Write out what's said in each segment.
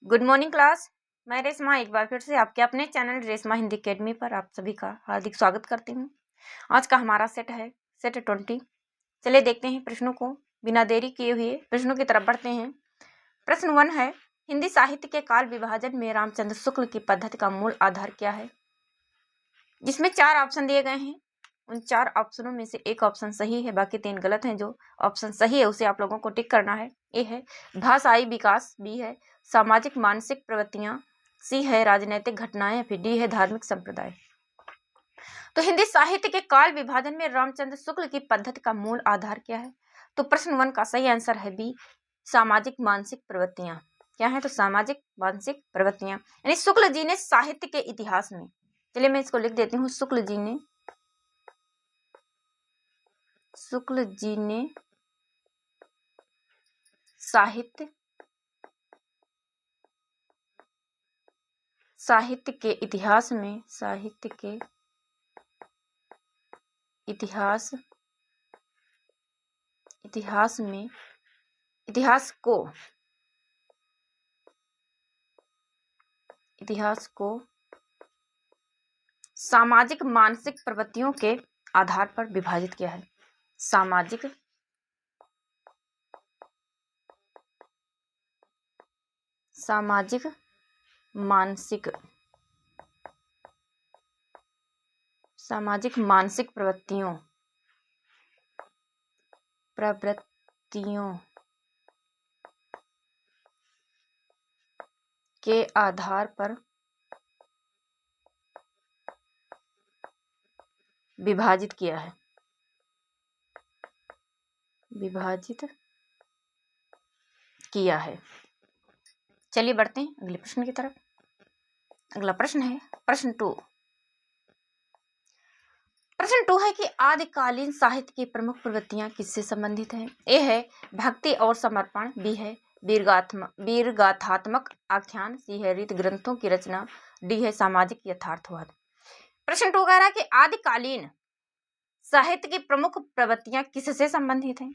Good morning class. मैं रेशमा एक बार फिर से आपके अपने चैनल रेशमा हिंदी अकेडमी पर आप सभी का हार्दिक स्वागत करती हूँ। आज का हमारा सेट है सेट 20। चलिए देखते हैं प्रश्नों को, बिना देरी किए हुए प्रश्नों की तरफ बढ़ते हैं। प्रश्न 1 है, हिंदी साहित्य के काल विभाजन में रामचंद्र शुक्ल की पद्धति का मूल आधार क्या है। जिसमें 4 ऑप्शन दिए गए हैं, उन 4 ऑप्शनों में से एक ऑप्शन सही है, बाकी 3 गलत हैं। जो ऑप्शन सही है उसे आप लोगों को टिक करना है। ए है भाषाई विकास, बी है सामाजिक मानसिक प्रवृत्तियां, सी है राजनीतिक घटनाएं, फिर डी है धार्मिक संप्रदाय। तो हिंदी साहित्य के काल विभाजन में रामचंद्र शुक्ल की पद्धति का मूल आधार क्या है। तो प्रश्न 1 का सही आंसर है बी, सामाजिक मानसिक प्रवृत्तियां। क्या है? तो सामाजिक मानसिक प्रवृत्तियां, यानी शुक्ल जी ने साहित्य के इतिहास में, चलिए मैं इसको लिख देती हूँ, शुक्ल जी ने साहित्य के इतिहास में इतिहास को सामाजिक मानसिक प्रवृत्तियों के आधार पर विभाजित किया है। सामाजिक मानसिक प्रवृत्तियों के आधार पर विभाजित किया है। चलिए बढ़ते हैं अगले प्रश्न की तरफ। अगला प्रश्न है प्रश्न 2 है कि आदिकालीन साहित्य की प्रमुख प्रवृत्तियां किससे संबंधित हैं। ए है भक्ति और समर्पण, बी है वीरगाथात्मक आख्यान, सी है रीत ग्रंथों की रचना, डी है सामाजिक यथार्थवाद। प्रश्न 2 कह रहा है कि आदिकालीन साहित्य की प्रमुख प्रवृत्तियां किससे संबंधित हैं।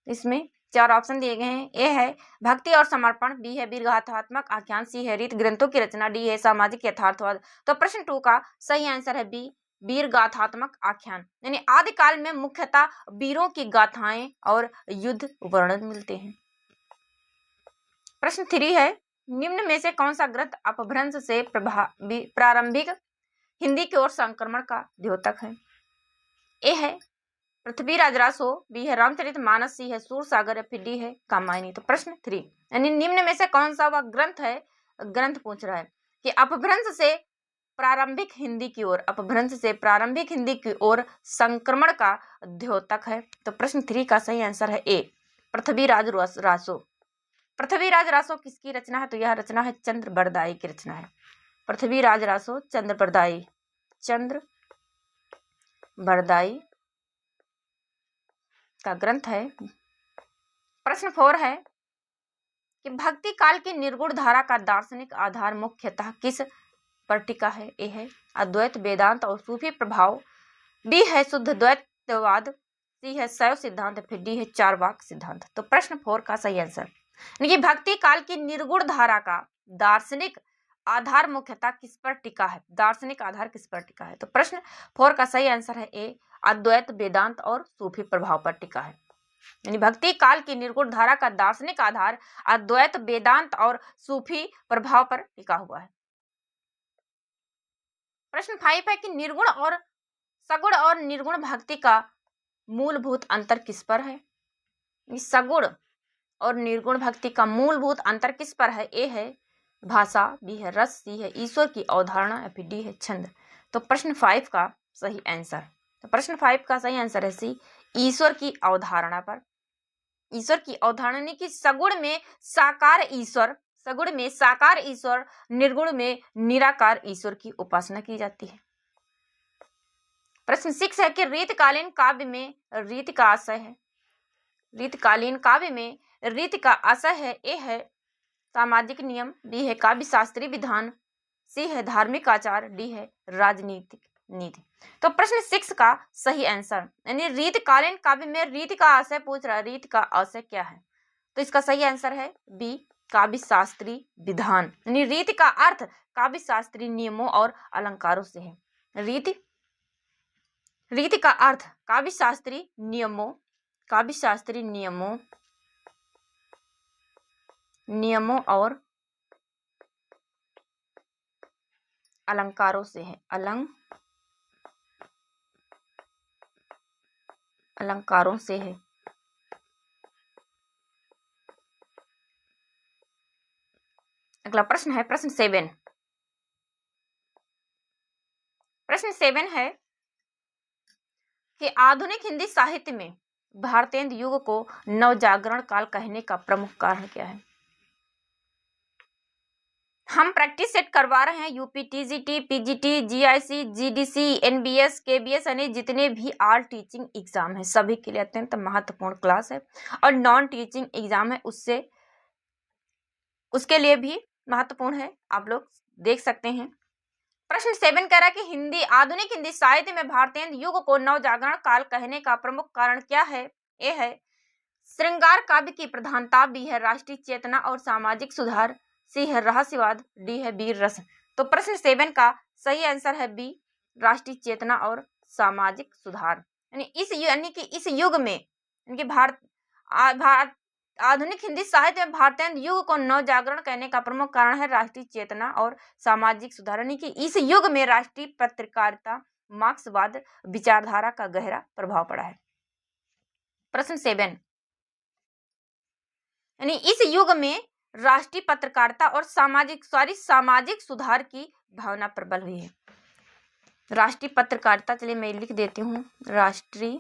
इसमें 4 ऑप्शन दिए गए हैं। ए है भक्ति और समर्पण, बी है वीरगाथात्मक आख्यान, सी है रीत ग्रंथों की रचना, डी है सामाजिक यथार्थवाद। तो प्रश्न 2 का सही आंसर है बी, वीरगाथात्मक आख्यान। यानी आदिकाल में मुख्यतः वीरों की गाथाएं और युद्ध वर्णन मिलते हैं। प्रश्न 3 है, निम्न में से कौन सा ग्रंथ अपभ्रंश से प्रारंभिक हिंदी की ओर संक्रमण का द्योतक है। ए है पृथ्वीराज रासो, बी है रामचरितमानस, सी है सूरसागर, या फिर डी है कामायनी। तो प्रश्न 3 यानी निम्न में से कौन सा वह ग्रंथ पूछ रहा है कि अपभ्रंश से प्रारंभिक हिंदी की ओर संक्रमण का द्योतक है। तो प्रश्न 3 का सही आंसर है ए, पृथ्वीराज रासो। पृथ्वीराज रासो किसकी रचना है। तो यह रचना है चंद्र बरदाई की रचना है। पृथ्वीराज रासो चंद्र बरदाई का ग्रंथ है। प्रश्न 4 है कि भक्ति काल की निर्गुण धारा का दार्शनिक आधार मुख्यतः किस पर टिका है। ए है अद्वैत वेदांत और सूफी प्रभाव, बी है शुद्ध द्वैतवाद, सी है शैव सिद्धांत, फिर डी है चारवाक सिद्धांत। तो प्रश्न 4 का सही आंसर यानी भक्ति काल की निर्गुण धारा का दार्शनिक आधार मुख्यतः किस पर टिका है। दार्शनिक आधार किस पर टिका है। तो प्रश्न 4 का सही आंसर है ए, अद्वैत वेदांत और सूफी प्रभाव पर टिका है। यानी भक्ति काल की निर्गुण धारा का दार्शनिक आधार अद्वैत वेदांत और सूफी प्रभाव पर टिका हुआ है। प्रश्न 5 है कि निर्गुण और सगुण और निर्गुण भक्ति का मूलभूत अंतर किस पर है। सगुण और निर्गुण भक्ति का मूलभूत अंतर किस पर है। ए है भाषा, बी है रस, सी है ईश्वर की अवधारणा, या फिर डी है छंद। तो प्रश्न 5 का सही आंसर, तो प्रश्न 5 का सही आंसर है सी, ईश्वर की अवधारणा पर। ईश्वर की अवधारणा की सगुण में साकार ईश्वर, निर्गुण में निराकार ईश्वर की उपासना की जाती है। प्रश्न 6 है कि रीतकालीन काव्य में रीत का आशय है। रीतकालीन काव्य में रीत का आशय है। ए है सामाजिक नियम, बी है काव्य शास्त्रीय विधान, सी है धार्मिक आचार, डी है राजनीतिक नीति। तो प्रश्न 6 का सही आंसर यानी रीतकालीन काव्य में रीत का आशय पूछ रहा है, रीत का आशय क्या है। तो इसका सही आंसर है बी, काव्य शास्त्री विधान। यानी रीति का अर्थ काव्य शास्त्री नियमों और अलंकारों से है। रीति का अर्थ काव्य शास्त्री नियमों और अलंकारों से है। अलंकारों से है। अगला प्रश्न है प्रश्न 7। प्रश्न 7 है कि आधुनिक हिंदी साहित्य में भारतेंदु युग को नवजागरण काल कहने का प्रमुख कारण क्या है। हम प्रैक्टिस सेट करवा रहे हैं UP, TGT, PGT, GIC, GDC, NBS, KBS यानी जितने भी आल टीचिंग एग्जाम है सभी के लिए अत्यंत महत्वपूर्ण क्लास है और नॉन टीचिंग एग्जाम है उसके लिए भी महत्वपूर्ण है, आप लोग देख सकते हैं। प्रश्न 7 कह रहा है कि आधुनिक हिंदी साहित्य में भारतेंदु युग को नवजागरण काल कहने का प्रमुख कारण क्या है। ए है श्रृंगार काव्य की प्रधानता, बी है राष्ट्रीय चेतना और सामाजिक सुधार, सी है रहस्यवाद, डी है वीर रस। तो प्रश्न 7 का सही आंसर है बी, राष्ट्रीय चेतना और सामाजिक सुधार। यानी कि इस युग में आधुनिक हिंदी साहित्य में भारतेंदु युग को नवजागरण कहने का प्रमुख कारण है राष्ट्रीय चेतना और सामाजिक सुधार। यानी कि इस युग में राष्ट्रीय पत्रकारिता, मार्क्सवाद विचारधारा का गहरा प्रभाव पड़ा है। प्रश्न 7 यानी इस युग में राष्ट्रीय पत्रकारिता और सामाजिक सुधार की भावना प्रबल हुई है। राष्ट्रीय पत्रकारिता, चलिए मैं लिख देती हूँ, राष्ट्रीय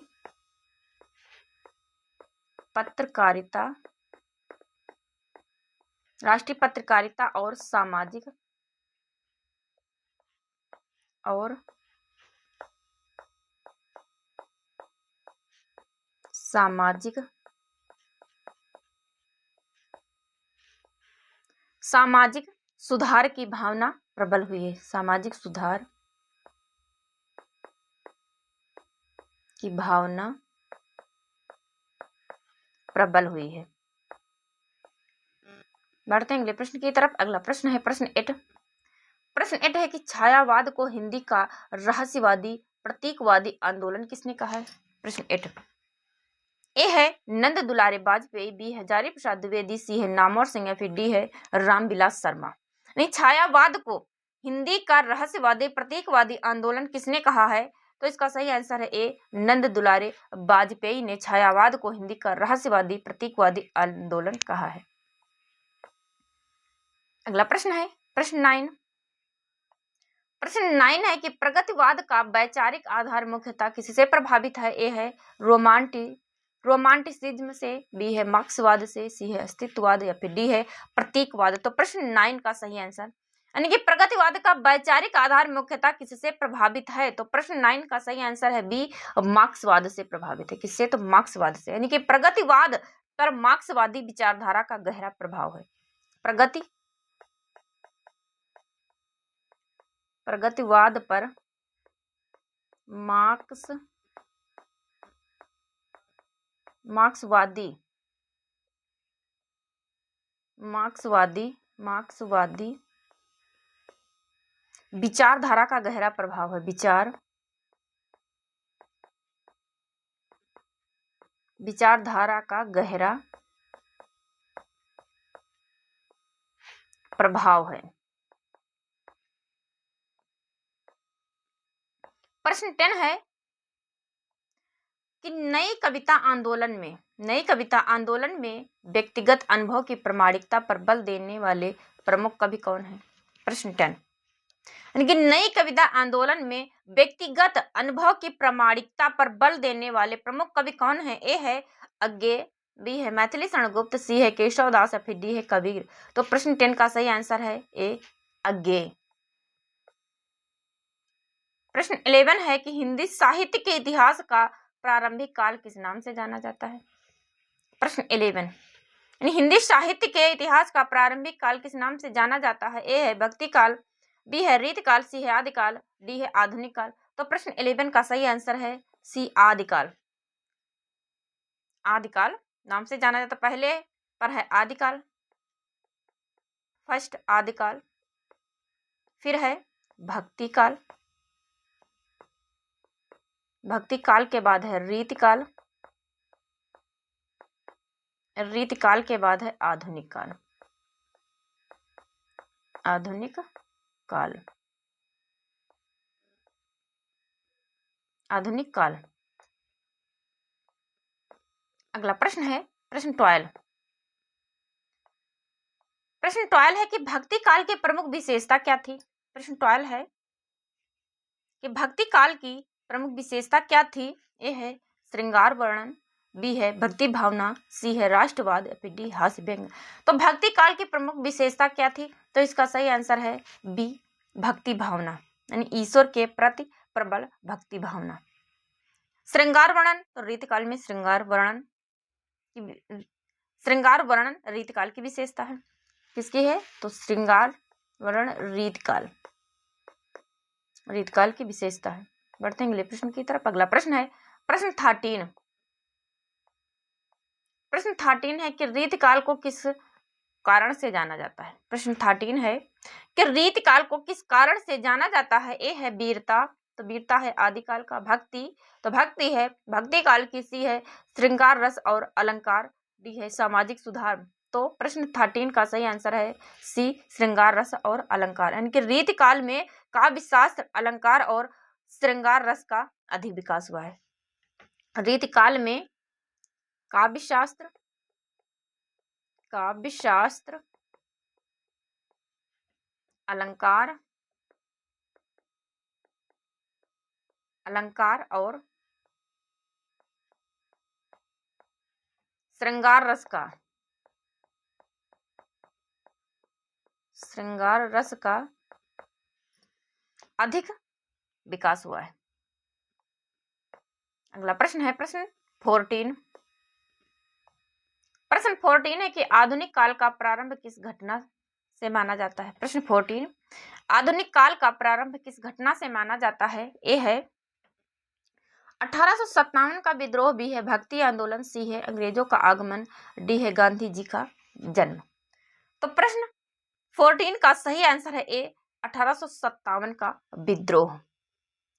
पत्रकारिता और सामाजिक सुधार की भावना प्रबल हुई है। सामाजिक सुधार की भावना प्रबल हुई है। बढ़ते हैं अगले प्रश्न की तरफ। अगला प्रश्न है प्रश्न 8। प्रश्न 8 है कि छायावाद को हिंदी का रहस्यवादी प्रतीकवादी आंदोलन किसने कहा है। प्रश्न 8 ए है नंद दुलारे वाजपेयी, बी है हजारी प्रसाद द्विवेदी, सी है नामवर सिंह, फिर डी है रामविलास शर्मा। नहीं, छायावाद को हिंदी का रहस्यवादी प्रतीकवादी आंदोलन किसने कहा है। तो इसका सही आंसर है ए, नंद दुलारे वाजपेयी ने छायावाद को हिंदी का रहस्यवादी प्रतीकवादी आंदोलन कहा है। अगला प्रश्न है प्रश्न 9। प्रश्न 9 है कि प्रगतिवाद का वैचारिक आधार मुख्यतः किससे प्रभावित है। ए है रोमांटिसिज्म से, बी है मार्क्सवाद से, सी है अस्तित्ववाद, या फिर डी है प्रतीकवाद। तो प्रश्न 9 का सही आंसर यानी कि प्रगतिवाद का वैचारिक आधार मुख्यतः किससे प्रभावित है। तो प्रश्न 9 का सही आंसर है बी, मार्क्सवाद से प्रभावित है। किससे? तो मार्क्सवाद से। यानी कि प्रगतिवाद पर मार्क्सवादी विचारधारा का गहरा प्रभाव है। प्रगतिवाद पर मार्क्सवादी विचारधारा का गहरा प्रभाव है। विचारधारा का गहरा प्रभाव है। प्रश्न 10 है कि नई कविता आंदोलन में व्यक्तिगत अनुभव की प्रामाणिकता पर बल देने वाले प्रमुख कवि कौन है। प्रश्न 10 यानी कि नई कविता आंदोलन में व्यक्तिगत अनुभव की प्रामाणिकता पर बल देने वाले प्रमुख कवि कौन है। ए है अज्ञे, बी है मैथिली शरण गुप्त, सी है केशव दास, या फिर डी है कबीर। तो प्रश्न 10 का सही आंसर है ए, अज्ञे। प्रश्न 11 है कि हिंदी साहित्य के इतिहास का प्रारंभिक काल किस नाम से जाना जाता है। प्रश्न 11 यानी हिंदी साहित्य के इतिहास का प्रारंभिक काल किस नाम से जाना जाता है। ए है भक्ति काल, बी है रीतकाल, सी है आदिकाल, डी है आधुनिक काल। तो प्रश्न 11 का सही आंसर है सी, आदिकाल। आदिकाल नाम से जाना जाता, पहले पर है आदिकाल। फर्स्ट आदिकाल, फिर है भक्ति काल, भक्ति काल के बाद है रीतिकाल, रीतिकाल के बाद है आधुनिक काल, आधुनिक काल, आधुनिक काल। अगला प्रश्न है प्रश्न 12। प्रश्न 12 है कि भक्ति काल की प्रमुख विशेषता क्या थी। प्रश्न 12 है कि भक्ति काल की प्रमुख विशेषता क्या थी। ए है श्रृंगार वर्णन, बी है भक्ति भावना, सी है राष्ट्रवाद, फिर डी हास्य व्यंग। तो भक्ति काल की प्रमुख विशेषता क्या थी, तो इसका सही आंसर है बी भक्ति भावना, यानी ईश्वर के प्रति प्रबल भक्ति भावना। श्रृंगार वर्णन, तो रीतिकाल में श्रृंगार वर्णन रीतिकाल की विशेषता है। किसकी है, तो श्रृंगार वर्णन रीतकाल की विशेषता है। बढ़ते हैं अगले प्रश्न की तरफ। अगला प्रश्न है प्रश्न 13। प्रश्न 13 है कि रीतकाल को किस कारण से जाना जाता है। प्रश्न 13 है कि रीतकाल को किस कारण से जाना जाता है। ए है वीरता, तो वीरता है आदिकाल का। भक्ति, तो भक्ति है भक्ति काल की। सी है श्रृंगार रस और अलंकार, डी है सामाजिक सुधार। तो प्रश्न 13 का सही आंसर है सी श्रृंगार रस और अलंकार, यानी कि रीतिकाल में काव्य शास्त्र, अलंकार और श्रृंगार रस का अधिक विकास हुआ है। रीतिकाल में काव्य शास्त्र, अलंकार और श्रृंगार रस का अधिक विकास हुआ है। अगला प्रश्न है प्रश्न 14। प्रश्न 14 है कि आधुनिक काल का प्रारंभ किस घटना से माना जाता है। प्रश्न 14, आधुनिक काल का प्रारंभ किस घटना से माना जाता है। ए है 1857 का विद्रोह, बी है भक्ति आंदोलन, सी है अंग्रेजों का आगमन, डी है गांधी जी का जन्म। तो प्रश्न 14 का सही आंसर है ए 1857 का विद्रोह।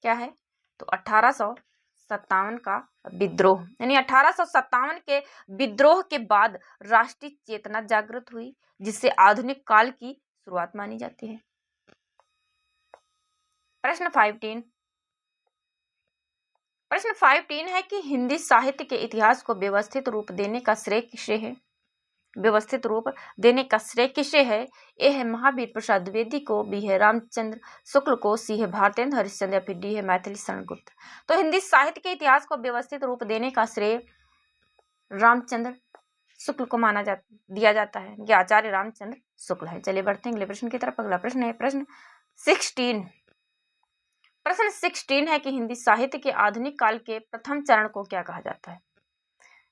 क्या है, तो 1857 का विद्रोह, यानी 1857 के विद्रोह के बाद राष्ट्रीय चेतना जागृत हुई, जिससे आधुनिक काल की शुरुआत मानी जाती है। प्रश्न 15। प्रश्न 15 है कि हिंदी साहित्य के इतिहास को व्यवस्थित रूप देने का श्रेय किसे है। व्यवस्थित रूप देने का श्रेय किसे है। ए है महावीर प्रसाद द्विवेदी को, बी है रामचंद्र शुक्ल को, सी है भारतेंद्र हरिश्चंद्र, या फिर डी है मैथिली शरण गुप्त। तो हिंदी साहित्य के इतिहास को व्यवस्थित रूप देने का श्रेय रामचंद्र शुक्ल को दिया जाता है, ये आचार्य रामचंद्र शुक्ल है। चलिए बढ़ते हैं अगले प्रश्न की तरफ। अगला प्रश्न है प्रश्न 16। प्रश्न 16 है कि हिंदी साहित्य के आधुनिक काल के प्रथम चरण को क्या कहा जाता है।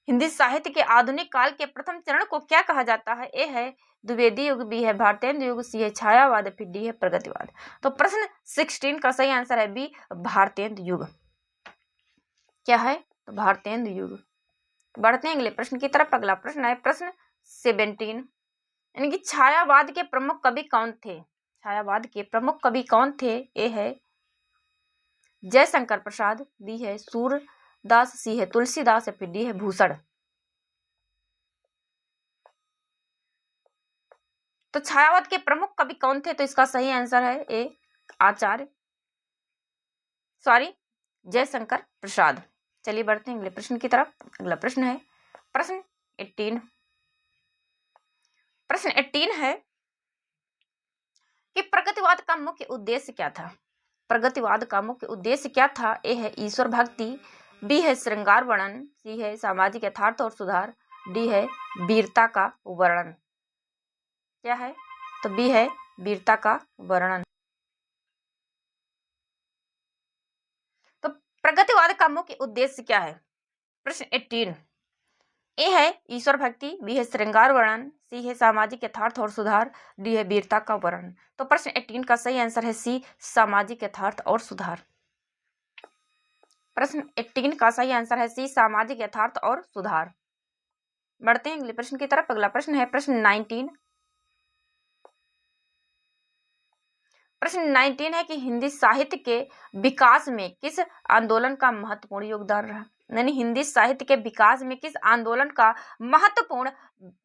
हिंदी साहित्य के आधुनिक काल के प्रथम चरण को क्या कहा जाता है। ए है द्विवेदी युग, बी है भारतेंद्र युग, सी है छायावाद, फिर डी है प्रगतिवाद। तो प्रश्न 16 का सही आंसर है बी भारतेंद्र युग। क्या है, तो भारतेंद्र युग। बढ़ते हैं अगले प्रश्न की तरफ। अगला प्रश्न है प्रश्न 17, यानी कि छायावाद के प्रमुख कवि कौन थे। छायावाद के प्रमुख कवि कौन थे। ए है जयशंकर प्रसाद, बी है सूरदास, सी है तुलसीदास, फिर डी है भूषण। तो छायावाद के प्रमुख कवि कौन थे, तो इसका सही आंसर है ए जयशंकर प्रसाद। चलिए बढ़ते हैं अगले प्रश्न की तरफ। अगला प्रश्न है प्रश्न 18। प्रश्न 18 है कि प्रगतिवाद का मुख्य उद्देश्य क्या था। प्रगतिवाद का मुख्य उद्देश्य क्या था। ए है ईश्वर भक्ति, बी है श्रृंगार वर्णन, सी है सामाजिक यथार्थ और सुधार, डी है वीरता का वर्णन। क्या है, तो बी है वीरता का वर्णन। तो प्रगतिवाद का मुख्य उद्देश्य क्या है। प्रश्न 18, ए है ईश्वर भक्ति, बी है श्रृंगार वर्णन, सी है सामाजिक यथार्थ और सुधार, डी है वीरता का वर्णन। तो प्रश्न 18 का सही आंसर है सी सामाजिक यथार्थ और सुधार। प्रश्न 18 का सही आंसर है सी सामाजिक यथार्थ और सुधार। बढ़ते हैं अगले प्रश्न की तरफ। अगला प्रश्न है प्रश्न 19। प्रश्न 19 है कि हिंदी साहित्य के विकास में किस आंदोलन का महत्वपूर्ण योगदान रहा। यानी हिंदी साहित्य के विकास में किस आंदोलन का महत्वपूर्ण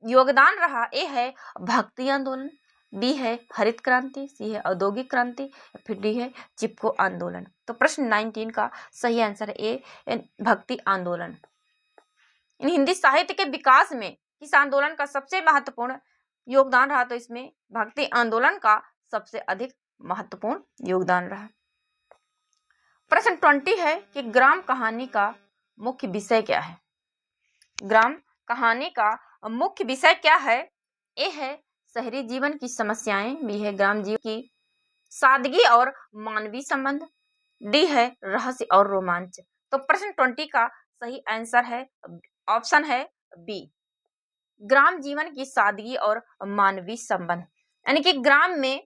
योगदान रहा। ए है भक्ति आंदोलन, बी है हरित क्रांति, सी है औद्योगिक क्रांति, फिर डी है चिपको आंदोलन। तो प्रश्न 19 का सही आंसर है ए भक्ति आंदोलन। इन हिंदी साहित्य के विकास में किस आंदोलन का सबसे महत्वपूर्ण योगदान रहा। तो इसमें भक्ति आंदोलन का सबसे अधिक महत्वपूर्ण योगदान रहा। प्रश्न 20 है कि ग्राम कहानी का मुख्य विषय क्या है। ग्राम कहानी का मुख्य विषय क्या है। ए है शहरी जीवन की समस्याएं, बी है ग्राम जीवन की सादगी और मानवीय संबंध, डी है रहस्य और रोमांच। तो प्रश्न 20 का सही आंसर है ऑप्शन है बी, ग्राम जीवन की सादगी और मानवीय संबंध। यानी कि ग्रामीण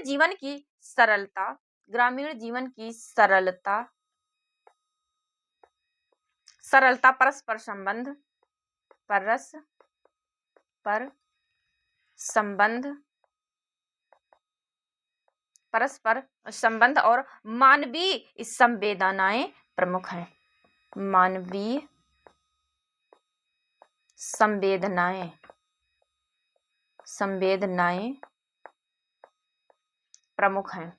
जीवन की सरलता, ग्रामीण जीवन की सरलता परस्पर संबंध और मानवीय संवेदनाएं प्रमुख हैं। मानवीय संवेदनाएं प्रमुख हैं।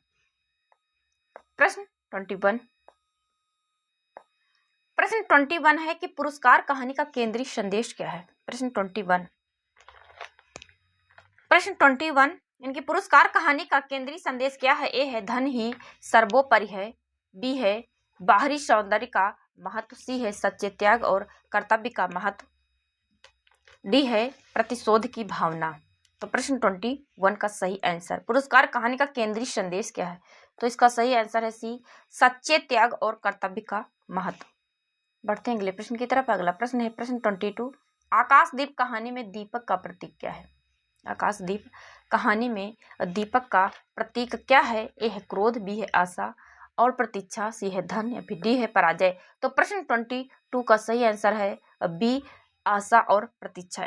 प्रश्न 21 है कि पुरस्कार कहानी का केंद्रीय संदेश क्या है। प्रश्न 21 इनकी पुरस्कार कहानी का केंद्रीय संदेश क्या है। ए है धन ही सर्वोपरि है, बी है बाहरी सौंदर्य का महत्व, सी है सच्चे त्याग और कर्तव्य का महत्व, डी है प्रतिशोध की भावना। तो प्रश्न 21 का सही आंसर पुरस्कार कहानी का केंद्रीय संदेश क्या है। तो इसका सही आंसर है सी, सच्चे त्याग और कर्तव्य का महत्व। बढ़ते हैं अगले प्रश्न की तरफ। अगला प्रश्न है प्रश्न 22, आकाशदीप कहानी में दीपक का प्रतीक क्या है। आकाशदीप कहानी में दीपक का प्रतीक क्या है। ए है क्रोध, बी है आशा और प्रतीक्षा, सी है धन या फिर डी है पराजय। तो प्रश्न 22 का सही आंसर है बी, आशा और प्रतीक्षा।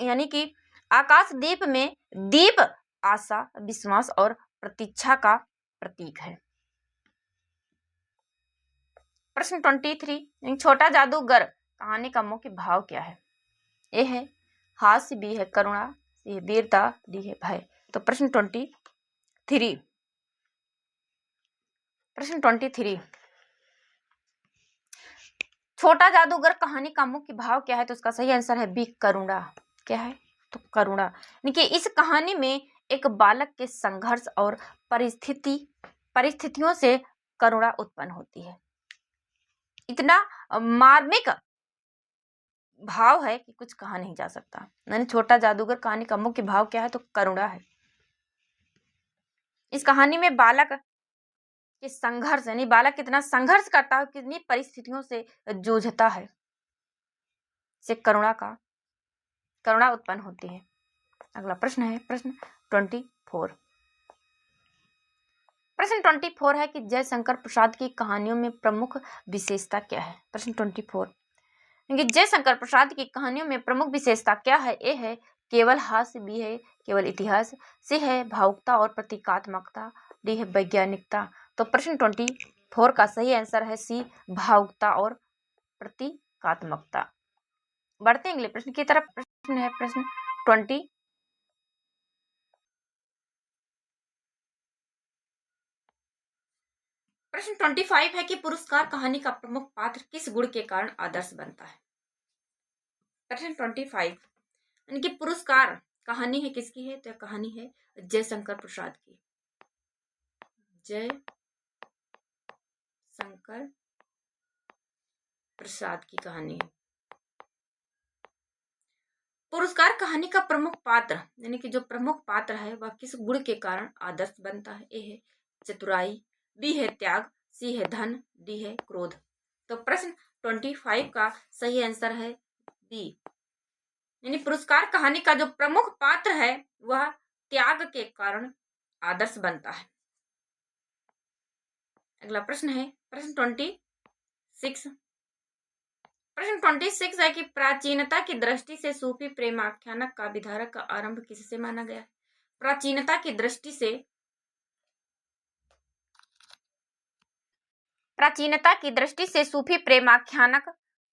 यानी कि आकाशदीप में दीप आशा, विश्वास और प्रतीक्षा का प्रतीक है। प्रश्न 23, छोटा जादूगर कहानी का मुख्य भाव क्या है। ए है हास्य, बी है करुणा, सी है वीरता, डी है भय। तो प्रश्न 23 छोटा जादूगर कहानी का मुख्य भाव क्या है। तो उसका सही आंसर है बी, करुणा। क्या है तो करुणा। देखिए इस कहानी में एक बालक के संघर्ष और परिस्थितियों से करुणा उत्पन्न होती है। इतना मार्मिक भाव है कि कुछ कहा नहीं जा सकता। यानी छोटा जादूगर कहानी का मुख्य भाव क्या है तो करुणा है। इस कहानी में बालक के संघर्ष, यानी बालक कितना संघर्ष करता है, कितनी परिस्थितियों से जूझता है, से करुणा उत्पन्न होती है। अगला प्रश्न है प्रश्न 24। प्रश्न 24 है कि जयशंकर प्रसाद की कहानियों में प्रमुख विशेषता क्या है। प्रश्न 24 कि जयशंकर प्रसाद की कहानियों में प्रमुख विशेषता क्या है। ए है केवल हास्य, बी है केवल इतिहास, सी है भावुकता और प्रतीकात्मकता, डी है वैज्ञानिकता। तो प्रश्न 24 का सही आंसर है सी, भावुकता और प्रतीकात्मकता। बढ़ते हैं अगले प्रश्न की तरफ। प्रश्न है प्रश्न 25 है कि पुरस्कार कहानी का प्रमुख पात्र किस गुण के कारण आदर्श बनता है। प्रश्न 25 यानी पुरस्कार कहानी है किसकी है। तो कहानी है जयशंकर प्रसाद की। जयशंकर प्रसाद की कहानी है। पुरस्कार कहानी का प्रमुख पात्र, यानी कि जो प्रमुख पात्र है वह किस गुण के कारण आदर्श बनता है। ए है चतुराई, बी है त्याग, सी है धन, डी है क्रोध। तो प्रश्न 25 का सही आंसर है बी, यानी पुरस्कार कहानी का जो प्रमुख पात्र है वह त्याग के कारण आदर्श बनता है। अगला प्रश्न है प्रश्न 26। प्रश्न 26 है कि प्राचीनता की दृष्टि से सूफी प्रेमाख्यानक का विधारक का आरंभ किससे माना गया। प्राचीनता की दृष्टि से प्राचीनता की दृष्टि से सूफी प्रेमाख्यानक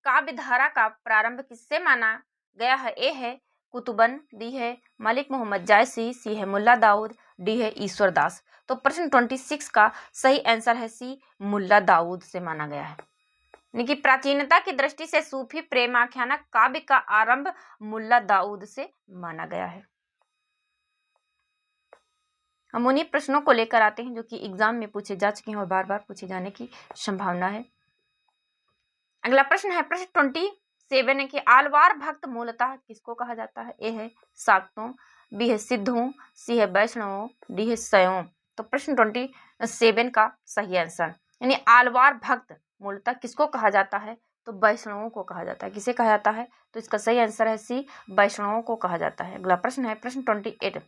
काव्य धारा का प्रारंभ किससे माना गया है? ए है कुतुबन, डी है मलिक मोहम्मद जायसी, सी है मुल्ला दाऊद, डी है ईश्वर दास। तो प्रश्न 26 का सही आंसर है सी, मुल्ला दाऊद से माना गया है। यानी कि प्राचीनता की दृष्टि से सूफी प्रेमाख्यानक काव्य का आरंभ मुल्ला दाऊद से माना गया है। हम उन्हीं प्रश्नों को लेकर आते हैं जो कि एग्जाम में पूछे जा चुके हैं और बार बार पूछे जाने की संभावना है। अगला प्रश्न है प्रश्न 27 है कि आलवार भक्त मूलतः किसको कहा जाता है? ए है शाक्तों, बी है सिद्धों, सी है वैष्णवों, डी है शैवों। तो प्रश्न 27 का सही आंसर यानी आलवार भक्त मूलतः किसको कहा जाता है? तो वैष्णवों को कहा जाता है। किसे कहा जाता है? तो इसका सही आंसर है सी, वैष्णवों को कहा जाता है। अगला प्रश्न है प्रश्न 28।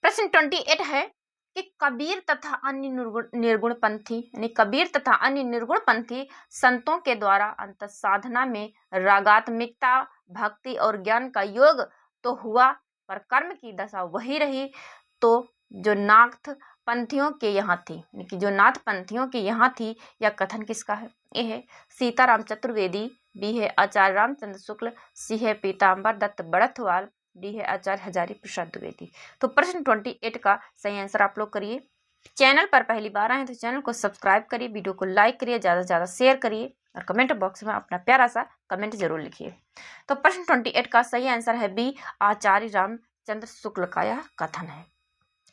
प्रश्न 28 है कि कबीर तथा अन्य निर्गुण पंथी यानी कबीर तथा अन्य निर्गुण पंथी संतों के द्वारा अंत साधना में रागात्मिकता, भक्ति और ज्ञान का योग तो हुआ, पर कर्म की दशा वही रही। तो जो नाथ पंथियों के यहाँ थी यानी कि जो नाथ पंथियों के यहाँ थी, यह कथन किसका है? ए है सीताराम चतुर्वेदी, बी है आचार्य रामचंद्र शुक्ल, सी है पीताम्बर दत्त बड़थवाल, डी है आचार्य हजारी प्रसाद द्विवेदी। तो प्रश्न 28 का सही आंसर आप लोग करिए। चैनल पर पहली बार आए तो चैनल को सब्सक्राइब करिए, वीडियो को लाइक करिए, ज़्यादा से ज़्यादा शेयर करिए और कमेंट बॉक्स में अपना प्यारा सा कमेंट जरूर लिखिए। तो प्रश्न 28 का सही आंसर है बी, आचार्य रामचंद्र शुक्ल का यह कथन है।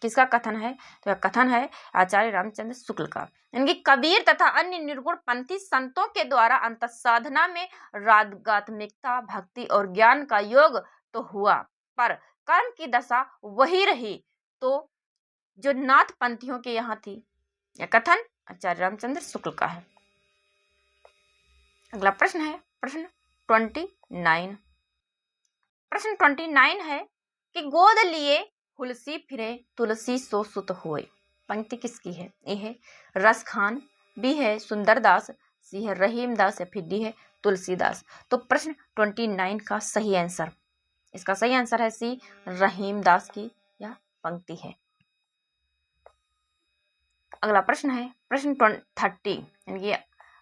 किसका कथन है? तो यह कथन है आचार्य रामचंद्र शुक्ल का। इनकी कबीर तथा अन्य निर्गुण पंथी संतों के द्वारा अंत साधना में रागात्मिकता, भक्ति और ज्ञान का योग तो हुआ, पर कर्म की दशा वही रही। तो जो नाथ पंथियों के यहाँ थी, यह कथन आचार्य रामचंद्र शुक्ल का है। अगला प्रश्न है प्रश्न 29। प्रश्न 29 है कि गोद लिए हुलसी फिरे तुलसी सो सुत होए। पंक्ति किसकी है? ए है रस खान, बी है सुंदरदास, सी है रहीम दास या फिर डी है तुलसीदास। तो प्रश्न 29 का सही आंसर, इसका सही आंसर है सी, रहीम दास की यह पंक्ति है। अगला प्रश्न है प्रश्न 30 यानी कि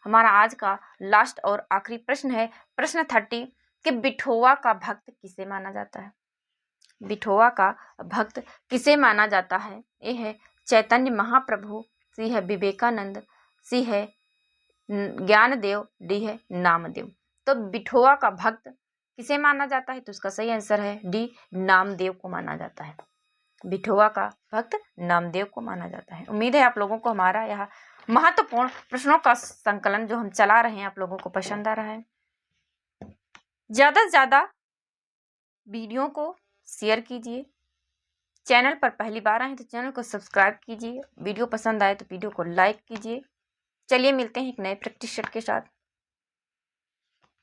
हमारा आज का लास्ट और आखिरी प्रश्न है प्रश्न 30 कि बिठोवा का भक्त किसे माना जाता है? बिठोवा का भक्त किसे माना जाता है? ए है चैतन्य महाप्रभु, सी है विवेकानंद, सी है ज्ञानदेव, डी है नामदेव। तो बिठोवा का भक्त किसे माना जाता है? तो इसका सही आंसर है डी, नामदेव को माना जाता है। बिठोवा का भक्त नामदेव को माना जाता है। उम्मीद है आप लोगों को हमारा यह महत्वपूर्ण प्रश्नों का संकलन जो हम चला रहे हैं आप लोगों को पसंद आ रहा है। ज़्यादा से ज़्यादा वीडियो को शेयर कीजिए। चैनल पर पहली बार आए तो चैनल को सब्सक्राइब कीजिए। वीडियो पसंद आए तो वीडियो को लाइक कीजिए। चलिए मिलते हैं एक नए प्रैक्टिस सेट के साथ,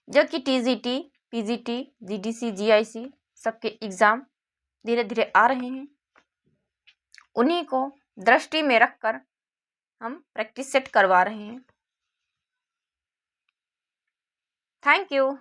जो कि टीजीटी, पीजीटी, जीडीसी, जीआईसी सबके एग्ज़ाम धीरे धीरे आ रहे हैं। उन्हीं को दृष्टि में रखकर हम प्रैक्टिस सेट करवा रहे हैं। Thank you.